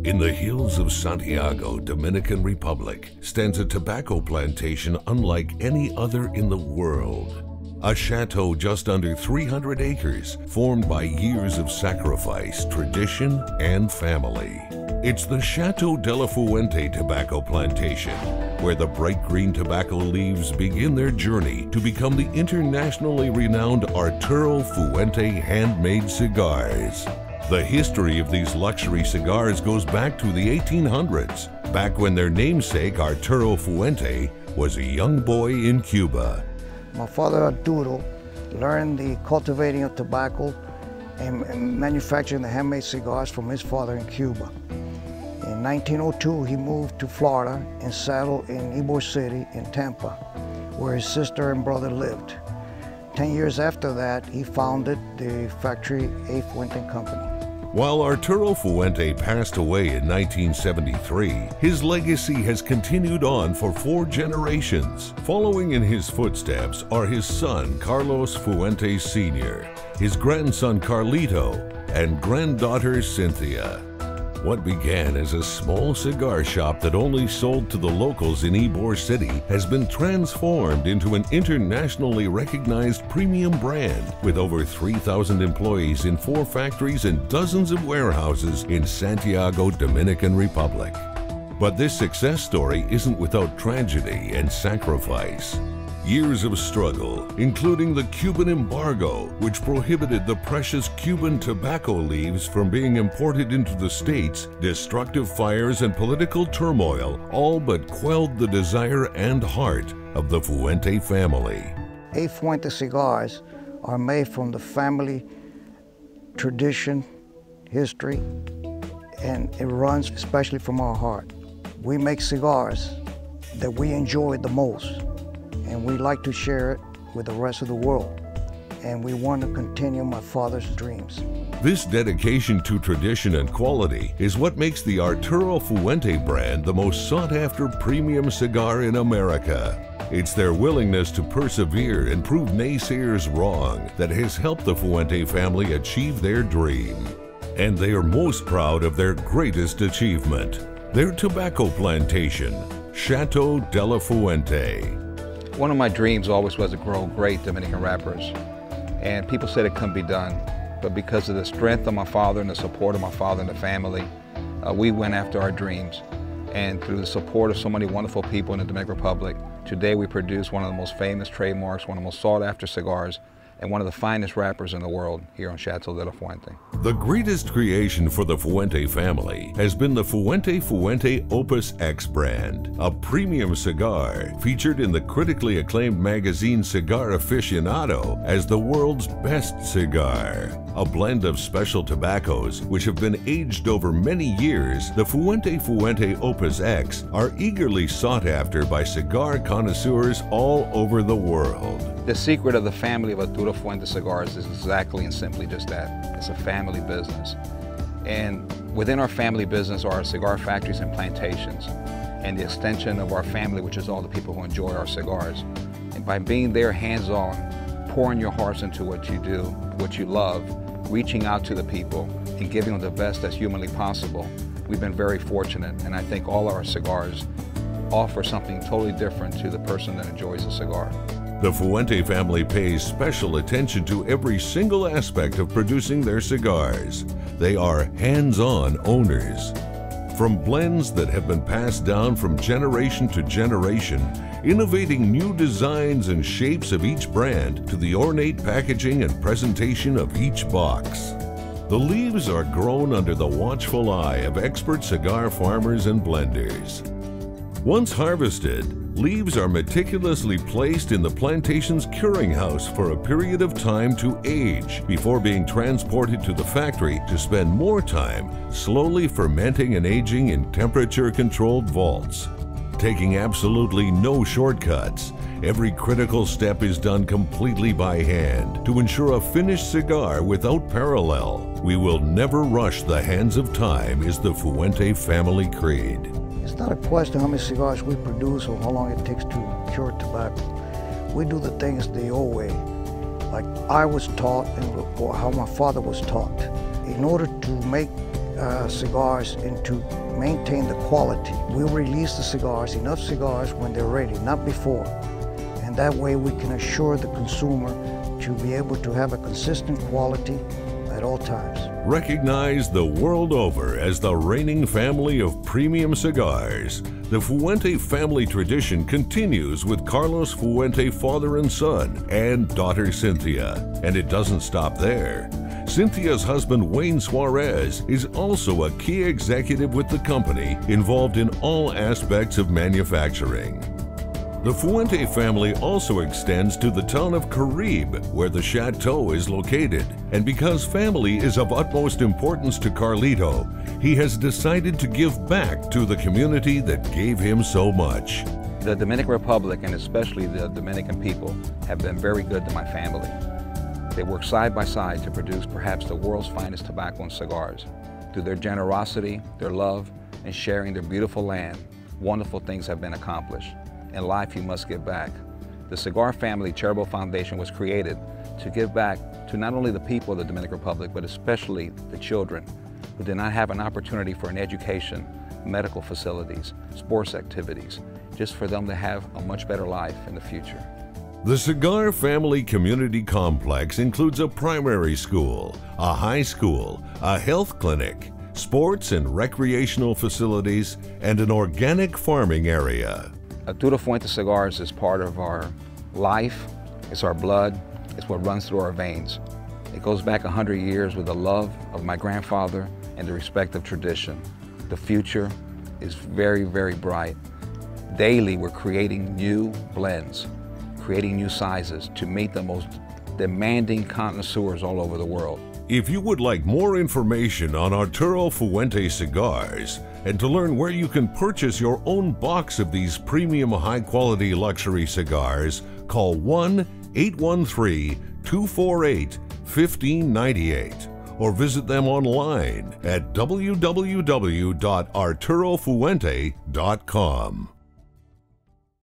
In the hills of Santiago, Dominican Republic, stands a tobacco plantation unlike any other in the world. A chateau just under 300 acres, formed by years of sacrifice, tradition, and family. It's the Chateau de la Fuente tobacco plantation, where the bright green tobacco leaves begin their journey to become the internationally renowned Arturo Fuente handmade cigars. The history of these luxury cigars goes back to the 1800s, back when their namesake, Arturo Fuente, was a young boy in Cuba. My father, Arturo, learned the cultivating of tobacco and manufacturing the handmade cigars from his father in Cuba. In 1902, he moved to Florida and settled in Ybor City in Tampa, where his sister and brother lived. 10 years after that, he founded the factory A. Fuente Company. While Arturo Fuente passed away in 1973, his legacy has continued on for 4 generations. Following in his footsteps are his son, Carlos Fuente Sr., his grandson, Carlito, and granddaughter, Cynthia. What began as a small cigar shop that only sold to the locals in Ybor City has been transformed into an internationally recognized premium brand with over 3,000 employees in 4 factories and dozens of warehouses in Santiago, Dominican Republic. But this success story isn't without tragedy and sacrifice. Years of struggle, including the Cuban embargo, which prohibited the precious Cuban tobacco leaves from being imported into the States, destructive fires and political turmoil all but quelled the desire and heart of the Fuente family. A. Fuente cigars are made from the family tradition, history, and it runs especially from our heart. We make cigars that we enjoy the most, and we like to share it with the rest of the world. And we want to continue my father's dreams. This dedication to tradition and quality is what makes the Arturo Fuente brand the most sought-after premium cigar in America. It's their willingness to persevere and prove naysayers wrong that has helped the Fuente family achieve their dream. And they are most proud of their greatest achievement, their tobacco plantation, Chateau de la Fuente. One of my dreams always was to grow great Dominican wrappers. And people said it couldn't be done. But because of the strength of my father and the support of my father and the family, we went after our dreams. And through the support of so many wonderful people in the Dominican Republic, today we produce one of the most famous trademarks, one of the most sought after cigars, and one of the finest wrappers in the world here on Chateau de la Fuente. The greatest creation for the Fuente family has been the Fuente Opus X brand, a premium cigar featured in the critically acclaimed magazine Cigar Aficionado as the world's best cigar. A blend of special tobaccos which have been aged over many years, the Fuente Opus X are eagerly sought after by cigar connoisseurs all over the world. The secret of the family of Arturo Fuente cigars is exactly and simply just that. It's a family business. And within our family business are our cigar factories and plantations, and the extension of our family, which is all the people who enjoy our cigars. And by being there hands-on, pouring your hearts into what you do, what you love, reaching out to the people and giving them the best that's humanly possible, we've been very fortunate, and I think all our cigars offer something totally different to the person that enjoys a cigar. The Fuente family pays special attention to every single aspect of producing their cigars. They are hands-on owners. From blends that have been passed down from generation to generation, innovating new designs and shapes of each brand to the ornate packaging and presentation of each box. The leaves are grown under the watchful eye of expert cigar farmers and blenders. Once harvested, leaves are meticulously placed in the plantation's curing house for a period of time to age before being transported to the factory to spend more time slowly fermenting and aging in temperature-controlled vaults. Taking absolutely no shortcuts, every critical step is done completely by hand to ensure a finished cigar without parallel. We will never rush the hands of time is the Fuente family creed. It's not a question how many cigars we produce or how long it takes to cure tobacco. We do the things the old way, like I was taught and how my father was taught. In order to make cigars and to maintain the quality. We'll release the cigars, enough cigars when they're ready, not before. And that way we can assure the consumer to be able to have a consistent quality at all times. Recognized the world over as the reigning family of premium cigars, the Fuente family tradition continues with Carlos Fuente, father and son, and daughter Cynthia. And it doesn't stop there. Cynthia's husband, Wayne Suarez, is also a key executive with the company, involved in all aspects of manufacturing. The Fuente family also extends to the town of Caribe, where the chateau is located. And because family is of utmost importance to Carlito, he has decided to give back to the community that gave him so much. The Dominican Republic, and especially the Dominican people, have been very good to my family. They work side by side to produce perhaps the world's finest tobacco and cigars. Through their generosity, their love, and sharing their beautiful land, wonderful things have been accomplished. In life, you must give back. The Cigar Family Charitable Foundation was created to give back to not only the people of the Dominican Republic, but especially the children who did not have an opportunity for an education, medical facilities, sports activities, just for them to have a much better life in the future. The Cigar Family Community Complex includes a primary school, a high school, a health clinic, sports and recreational facilities, and an organic farming area. Arturo Fuente Cigars is part of our life, it's our blood, it's what runs through our veins. It goes back 100 years with the love of my grandfather and the respect of tradition. The future is very, very bright. Daily, we're creating new blends, creating new sizes to meet the most demanding connoisseurs all over the world. If you would like more information on Arturo Fuente cigars and to learn where you can purchase your own box of these premium high-quality luxury cigars, call 1-813-248-1598 or visit them online at www.arturofuente.com.